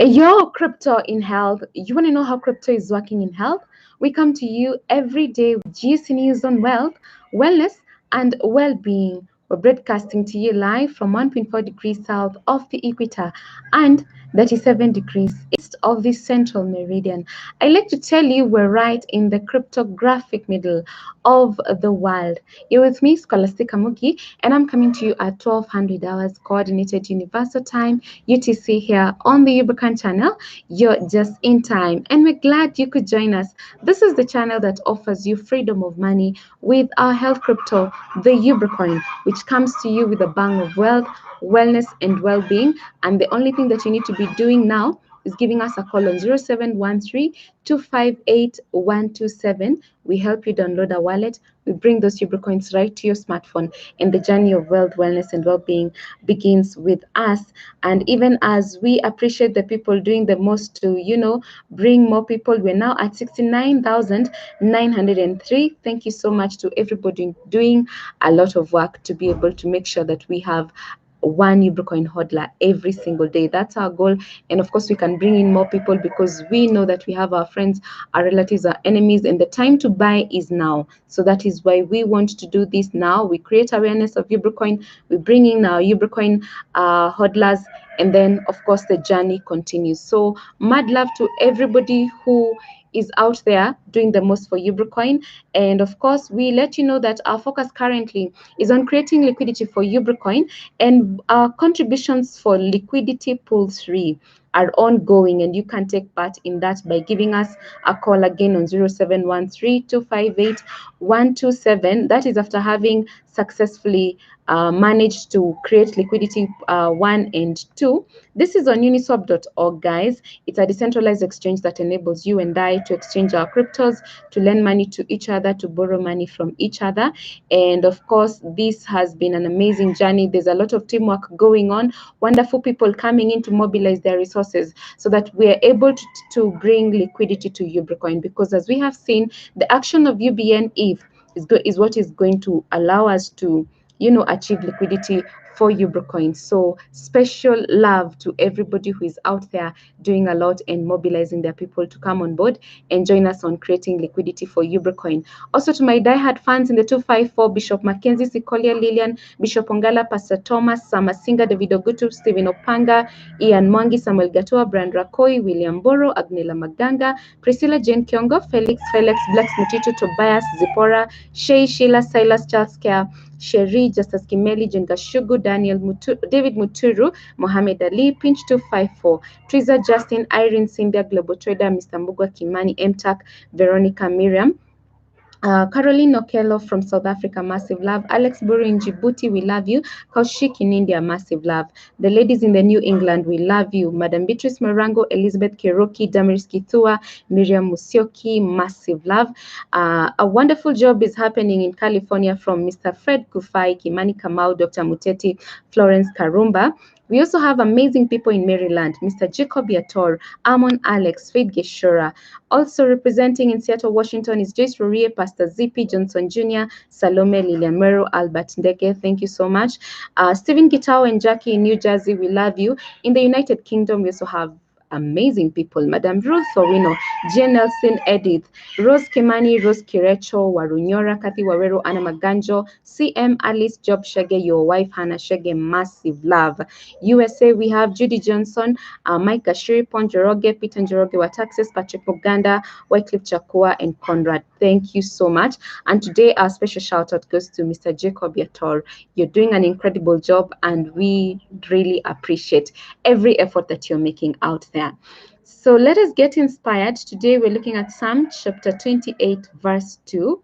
Your crypto in health. You want to know how crypto is working in health? We come to you every day with GC news on wealth, wellness, and well-being. We're broadcasting to you live from 1.4 degrees south of the equator and 37 degrees east of the central meridian. I like to tell you we're right in the cryptographic middle of the world. You're with me, Scholastica Mugi, and I'm coming to you at 1200 hours coordinated universal time UTC here on the Ubricoin channel. You're just in time, and we're glad you could join us. This is the channel that offers you freedom of money with our health crypto, the Ubricoin, which comes to you with a bang of wealth, wellness, and well-being. And the only thing that you need to be doing now is giving us a call on 0713-258-127. We help you download a wallet. We bring those Ubricoins right to your smartphone, and the journey of wealth, wellness, and well-being begins with us. And even as we appreciate the people doing the most to, bring more people, we're now at 69,903. Thank you so much to everybody doing a lot of work to be able to make sure that we have one Ubricoin hodler every single day. That's our goal. And of course, we can bring in more people because we know that we have our friends, our relatives, our enemies, and the time to buy is now. So that is why we want to do this now. We create awareness of Ubricoin. We bring in our Ubricoin hodlers, and then of course the journey continues. So mad love to everybody who is out there doing the most for Ubricoin. And of course, we let you know that our focus currently is on creating liquidity for Ubricoin, and our contributions for liquidity pool 3 are ongoing, and you can take part in that by giving us a call again on 0713-258-127. That is after having successfully managed to create liquidity 1 and 2. This is on uniswap.org, guys. It's a decentralized exchange that enables you and I to exchange our cryptos, to lend money to each other, to borrow money from each other. And of course, this has been an amazing journey. There's a lot of teamwork going on, wonderful people coming in to mobilize their resources so that we are able to bring liquidity to Ubricoin. Because as we have seen, the action of UBN ETH is what is going to allow us to achieve liquidity for Ubricoin. So special love to everybody who is out there doing a lot and mobilizing their people to come on board and join us on creating liquidity for Ubricoin. Also to my diehard fans in the 254, Bishop Mackenzie, Sikolia Lilian, Bishop Ongala, Pastor Thomas, Samasinga, David Ogutu, Stephen Opanga, Ian Mwangi, Samuel Gatua, Brand Rakoi, William Boro, Agnela Maganga, Priscilla Jane Kiongo, Felix, Blex Mutitu, Tobias, Zipporah, Shay, Sheila, Silas, Charles Care, Sherry, Justice Kimeli, Jenga Shugu, David Muturu, Mohammed Ali, Pinch 254, Triza Justin, Irene Cindia, Global Trader, Mr. Mbugwa Kimani, MTAC, Veronica Miriam, Caroline Okello from South Africa, massive love. Alex Buru in Djibouti, we love you. Kaushik in India, massive love. The ladies in the New England, we love you. Madam Beatrice Marango, Elizabeth Kiroki, Damaris Kithua, Miriam Musioki, massive love. A wonderful job is happening in California from Mr. Fred Kufai, Kimani Kamau, Dr. Muteti, Florence Karumba. We also have amazing people in Maryland, Mr. Jacob Yator, Amon Alex, Faith Geshora. Also representing in Seattle, Washington is Joyce Rorie, Pastor Zippy, Johnson Jr., Salome, Lilian Mero, Albert Ndeke. Thank you so much. Stephen Gitao and Jackie in New Jersey, we love you. In the United Kingdom, we also have amazing people. Madam Ruth Sowino, Jane Nelson, Edith, Rose Kimani, Rose Kirecho, Warunyora, Kathy Wawero, Anna Maganjo, CM Alice, Job Shege, your wife Hannah Shege, massive love. USA, we have Judy Johnson, Mike Gashiri, Ponjoroge, Peter Njoroge, Wataxis, Patrick Oganda, Wycliffe Chakua, and Conrad. Thank you so much. And today, our special shout out goes to Mr. Jacob Yator. You're doing an incredible job, and we really appreciate every effort that you're making out there. So let us get inspired. Today we're looking at Psalm chapter 28 verse 2.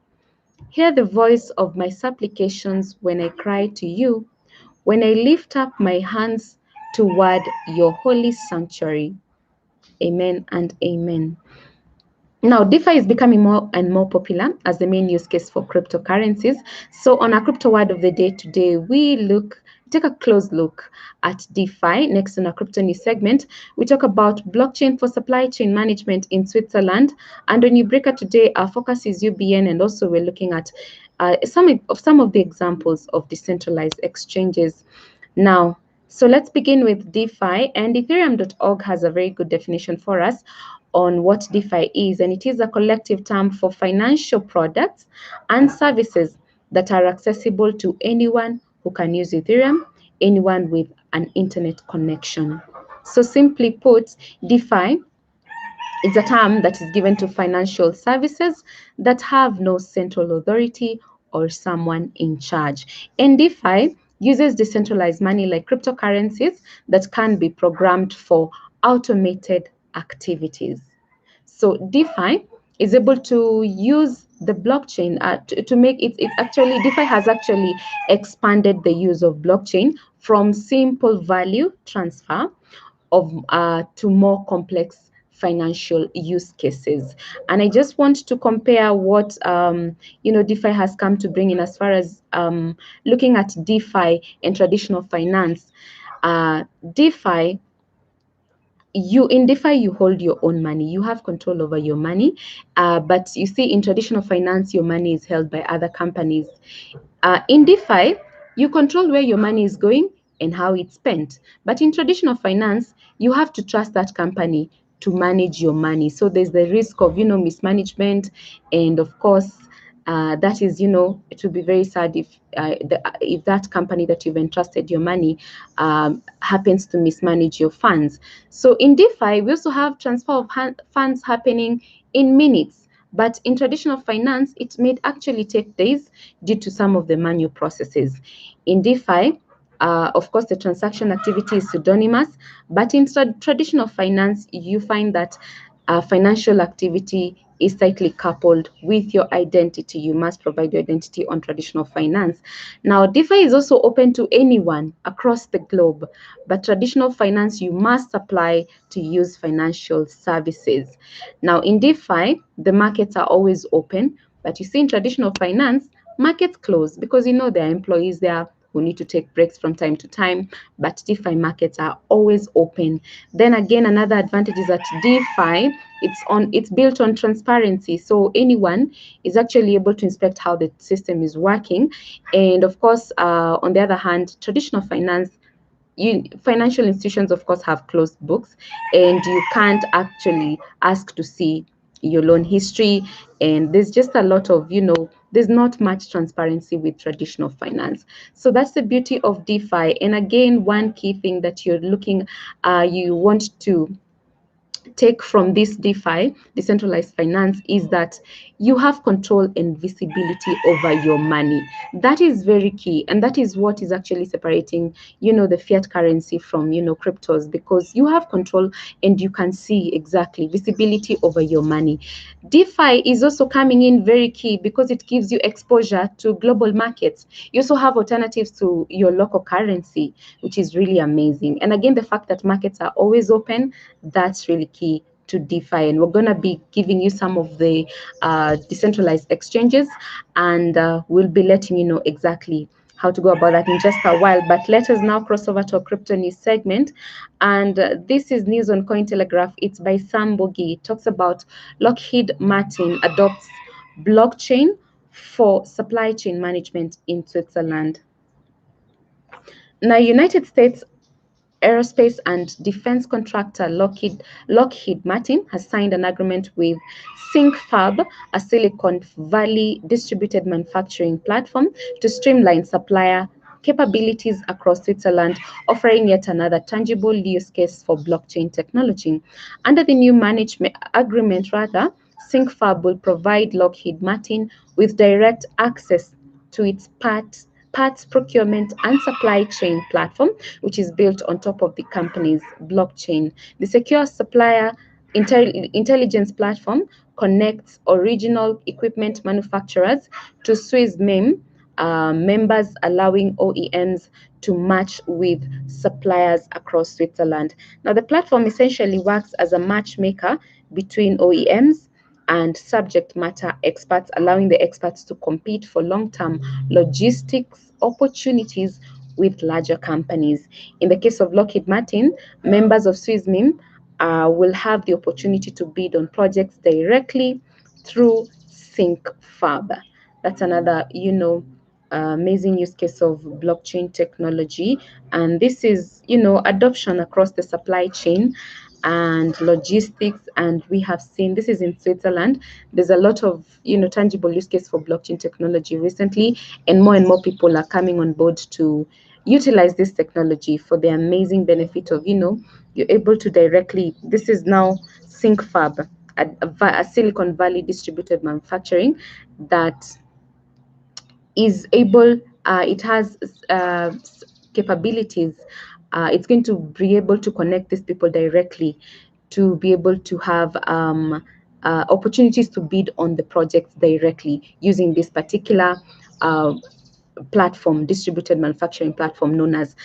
Hear the voice of my supplications when I cry to you, when I lift up my hands toward your holy sanctuary. Amen and amen. Now, Defi is becoming more and more popular as the main use case for cryptocurrencies. So on our crypto word of the day today, we take a close look at DeFi. Next on our crypto news segment, we talk about blockchain for supply chain management in Switzerland. And on Ubrica today, our focus is UBN, and also we're looking at some of the examples of decentralized exchanges. Now, So let's begin with DeFi, and ethereum.org has a very good definition for us on what DeFi is, and it is a collective term for financial products and services that are accessible to anyone who can use Ethereum, anyone with an internet connection. So simply put, DeFi is a term that is given to financial services that have no central authority or someone in charge. And DeFi uses decentralized money like cryptocurrencies that can be programmed for automated activities. So DeFi is able to use the blockchain to make it actually, DeFi has actually expanded the use of blockchain from simple value transfer of to more complex financial use cases. And I just want to compare what DeFi has come to bring in as far as looking at DeFi and traditional finance. DeFi, in DeFi, you hold your own money. You have control over your money. But you see, in traditional finance, your money is held by other companies. In DeFi, you control where your money is going and how it's spent. But in traditional finance, you have to trust that company to manage your money. So there's the risk of, mismanagement. And of course, that is, it will be very sad if that company that you've entrusted your money happens to mismanage your funds. So in DeFi, we also have transfer of funds happening in minutes. But in traditional finance, it may actually take days due to some of the manual processes. In DeFi, of course, the transaction activity is pseudonymous, but in traditional finance, you find that financial activity is tightly coupled with your identity. You must provide your identity on traditional finance. Now, DeFi is also open to anyone across the globe, but traditional finance, you must apply to use financial services. Now, in DeFi, the markets are always open, but you see in traditional finance, markets close because there are employees there who need to take breaks from time to time, but DeFi markets are always open. Then again, another advantage is that DeFi, it's built on transparency. So anyone is actually able to inspect how the system is working. And of course, on the other hand, traditional finance, financial institutions, of course, have closed books, and you can't actually ask to see your loan history. And there's just a lot of, there's not much transparency with traditional finance. So that's the beauty of DeFi. And again, one key thing that you want to take from this DeFi, decentralized finance, is that you have control and visibility over your money. That is very key. And that is what is actually separating, the fiat currency from, cryptos, because you have control and you can see exactly visibility over your money. DeFi is also coming in very key because it gives you exposure to global markets. You also have alternatives to your local currency, which is really amazing. And again, the fact that markets are always open, that's really key to DeFi. And we're going to be giving you some of the decentralized exchanges, and we'll be letting you know exactly how to go about that in just a while. But let us now cross over to a crypto news segment. And this is news on Cointelegraph. It's by Sam Bogi. It talks about Lockheed Martin adopts blockchain for supply chain management in Switzerland. Now, United States aerospace and defense contractor Lockheed Martin has signed an agreement with SyncFab, a Silicon Valley distributed manufacturing platform, to streamline supplier capabilities across Switzerland, offering yet another tangible use case for blockchain technology. Under the new management agreement, SyncFab will provide Lockheed Martin with direct access to its parts procurement and supply chain platform, which is built on top of the company's blockchain. The secure supplier intelligence platform connects original equipment manufacturers to SwissMem members, allowing OEMs to match with suppliers across Switzerland. Now, the platform essentially works as a matchmaker between OEMs and subject matter experts, allowing the experts to compete for long-term logistics opportunities with larger companies. In the case of Lockheed Martin, members of SwissMem will have the opportunity to bid on projects directly through SyncFab. That's another, amazing use case of blockchain technology, and this is, adoption across the supply chain and logistics. And we have seen this is in Switzerland. There's a lot of, tangible use case for blockchain technology recently, and more people are coming on board to utilize this technology for the amazing benefit of, you're able to directly, this is now SyncFab, a Silicon Valley distributed manufacturing that is able, it has capabilities. It's going to be able to connect these people directly to be able to have opportunities to bid on the projects directly using this particular uh, platform, distributed manufacturing platform known as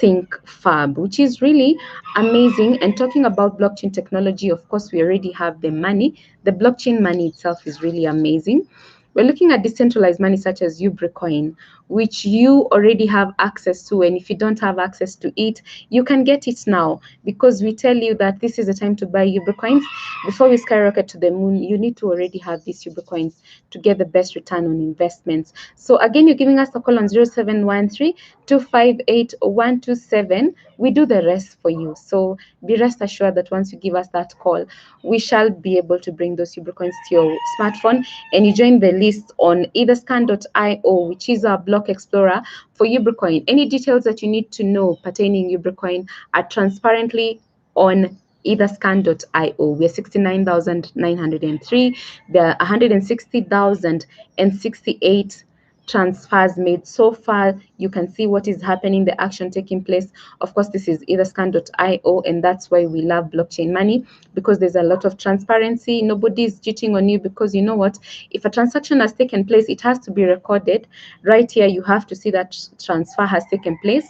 SyncFab, which is really amazing. And talking about blockchain technology, of course, we already have the money. The blockchain money itself is really amazing. We're looking at decentralized money such as Ubricoin, which you already have access to. And if you don't have access to it, you can get it now, because we tell you that this is the time to buy Ubricoins. Before we skyrocket to the moon, you need to already have these Ubricoins to get the best return on investments. So again, you're giving us a call on 0713-258-127. We do the rest for you. So be rest assured that once you give us that call, we shall be able to bring those Ubricoins to your smartphone, and you join the list on etherscan.io, which is our block explorer for Ubricoin. Any details that you need to know pertaining Ubricoin are transparently on etherscan.io. We're 69,903. There are 160,068 transfers made so far. You can see what is happening, the action taking place. Of course, this is etherscan.io, and that's why we love blockchain money, because there's a lot of transparency. Nobody's cheating on you, because you know what? If a transaction has taken place, it has to be recorded. Right here, you have to see that transfer has taken place.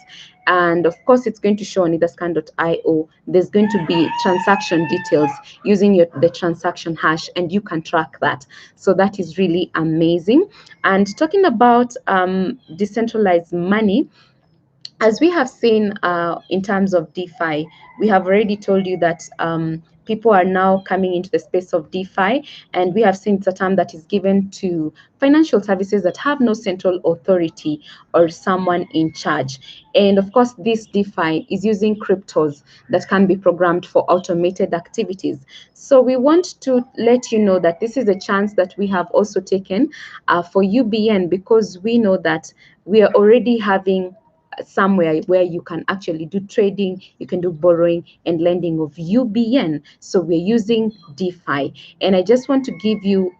And of course, it's going to show on etherscan.io. There's going to be transaction details using the transaction hash, and you can track that. So that is really amazing. And talking about decentralized money, as we have seen in terms of DeFi, we have already told you that people are now coming into the space of DeFi, and we have seen it's a term that is given to financial services that have no central authority or someone in charge. And of course, this DeFi is using cryptos that can be programmed for automated activities. So we want to let you know that this is a chance that we have also taken for UBN, because we know that we are already having somewhere where you can actually do trading, you can do borrowing and lending of UBN. So we're using DeFi. And I just want to give you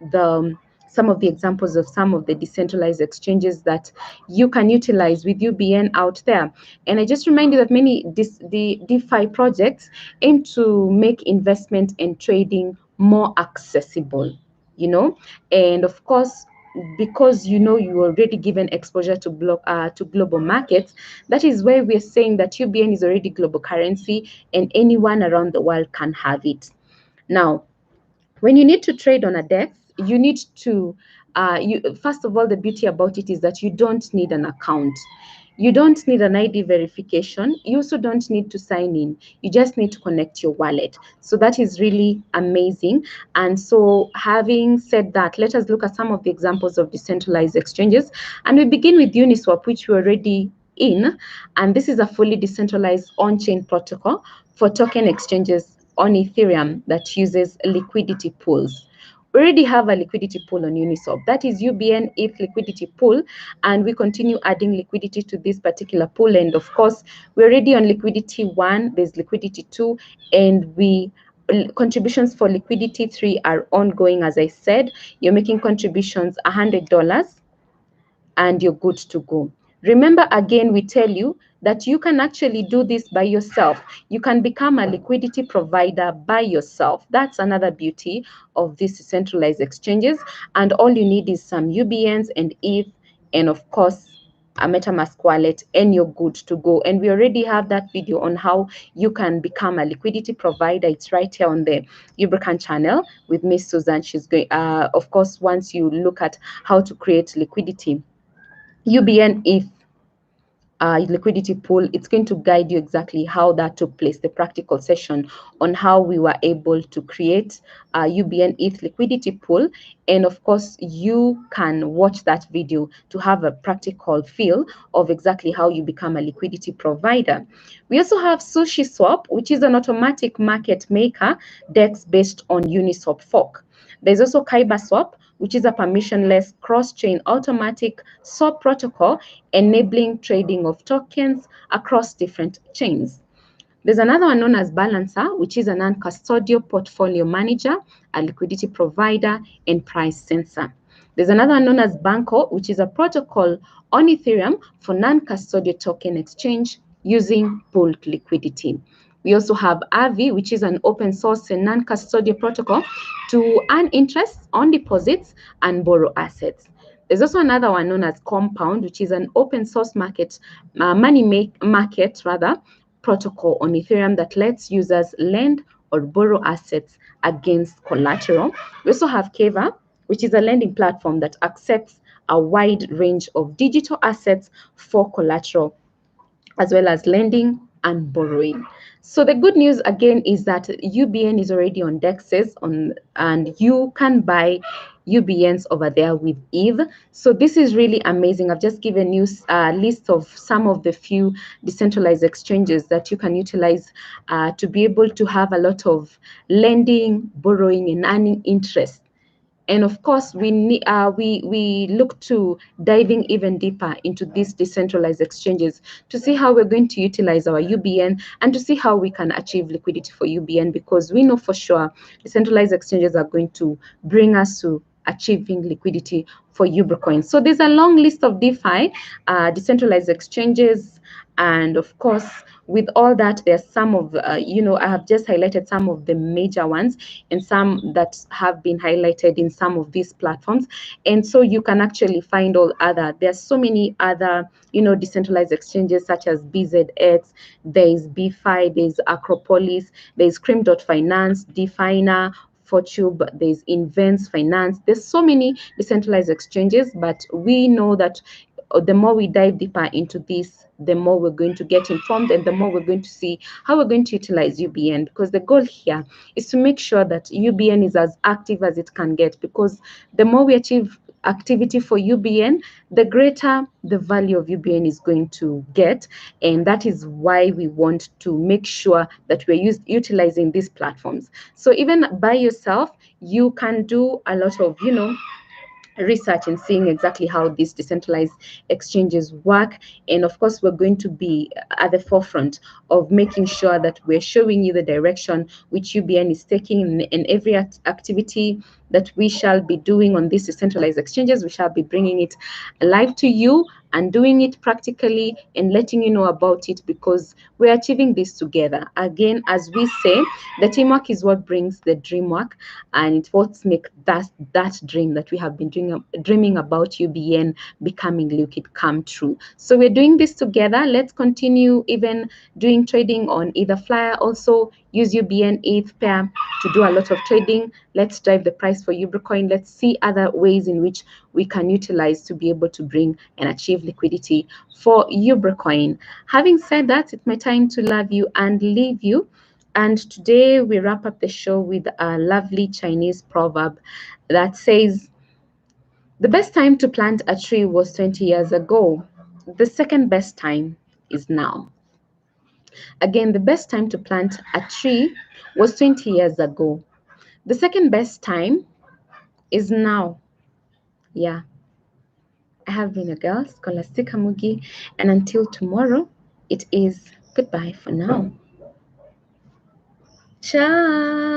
some of the examples of some of the decentralized exchanges that you can utilize with UBN out there. And I just remind you that many the DeFi projects aim to make investment and trading more accessible, and of course, because you already given exposure to global markets, that is why we're saying that UBN is already global currency and anyone around the world can have it. Now, when you need to trade on a DEX, you need to first of all, the beauty about it is that you don't need an account. You don't need an ID verification. You also don't need to sign in. You just need to connect your wallet. So that is really amazing. And so having said that, let us look at some of the examples of decentralized exchanges. And we begin with Uniswap, which we're already in. And this is a fully decentralized on-chain protocol for token exchanges on Ethereum that uses liquidity pools. We already have a liquidity pool on Uniswap. That is UBN ETH liquidity pool, and we continue adding liquidity to this particular pool. And of course, we're already on liquidity 1, there's liquidity 2, and contributions for liquidity 3 are ongoing. As I said, you're making contributions $100 and you're good to go. Remember, again, we tell you that you can actually do this by yourself. You can become a liquidity provider by yourself. That's another beauty of these centralized exchanges. And all you need is some UBNs and ETH, and of course, a MetaMask wallet, and you're good to go. And we already have that video on how you can become a liquidity provider. It's right here on the Ubricoin channel with Miss Susan. She's going, of course, once you look at how to create liquidity. UBN ETH liquidity pool. It's going to guide you exactly how that took place, the practical session on how we were able to create a UBN ETH liquidity pool. And of course, you can watch that video to have a practical feel of exactly how you become a liquidity provider. We also have SushiSwap, which is an automatic market maker DEX based on Uniswap fork. There's also KaibaSwap, which is a permissionless cross-chain automatic swap protocol enabling trading of tokens across different chains. There's another one known as Balancer, which is a non-custodial portfolio manager, a liquidity provider, and price sensor. There's another one known as Banco, which is a protocol on Ethereum for non-custodial token exchange using pooled liquidity. We also have Avi, which is an open source and non-custodial protocol to earn interest on deposits and borrow assets. There's also another one known as Compound, which is an open source market protocol on Ethereum that lets users lend or borrow assets against collateral. We also have Keva, which is a lending platform that accepts a wide range of digital assets for collateral, as well as lending and borrowing. So the good news again is that UBN is already on DEXs and you can buy UBNs over there with ETH. So this is really amazing. I've just given you a list of some of the few decentralized exchanges that you can utilize to be able to have a lot of lending, borrowing, and earning interest. And of course, we look to diving even deeper into these decentralized exchanges to see how we're going to utilize our UBN and to see how we can achieve liquidity for UBN, because we know for sure decentralized exchanges are going to bring us to achieving liquidity for Ubricoins. So there's a long list of DeFi, decentralized exchanges, and of course, with all that, there's some of, I have just highlighted some of the major ones and some that have been highlighted in some of these platforms. And so you can actually find all other, there's so many other, decentralized exchanges such as BZX, there's BFi, there's Acropolis, there's Cream.finance, Definer, Fortube, there's Invents Finance. There's so many decentralized exchanges, but we know that the more we dive deeper into this, the more we're going to get informed and the more we're going to see how we're going to utilize UBN, because the goal here is to make sure that UBN is as active as it can get, because the more we achieve activity for UBN, the greater the value of UBN is going to get. And that is why we want to make sure that we're utilizing these platforms. So even by yourself, you can do a lot of, research and seeing exactly how these decentralized exchanges work. And of course, we're going to be at the forefront of making sure that we're showing you the direction which UBN is taking in every activity that we shall be doing on these decentralized exchanges. We shall be bringing it live to you and doing it practically and letting you know about it, because we're achieving this together. Again, as we say, the teamwork is what brings the dream work, and it's what makes that dream that we have been dreaming about UBN becoming liquid come true. So we're doing this together. Let's continue even doing trading on either Flyer. Also use UBN ETH pair to do a lot of trading. Let's drive the price for Ubricoin. Let's see other ways in which we can utilize to be able to bring and achieve liquidity for Ubricoin. Having said that, it's my time to love you and leave you. And today we wrap up the show with a lovely Chinese proverb that says, the best time to plant a tree was 20 years ago. The second best time is now. Again, the best time to plant a tree was 20 years ago. The second best time is now. Yeah. I have been a girl, Scholastica Mugi, and until tomorrow, it is goodbye for now. Ciao.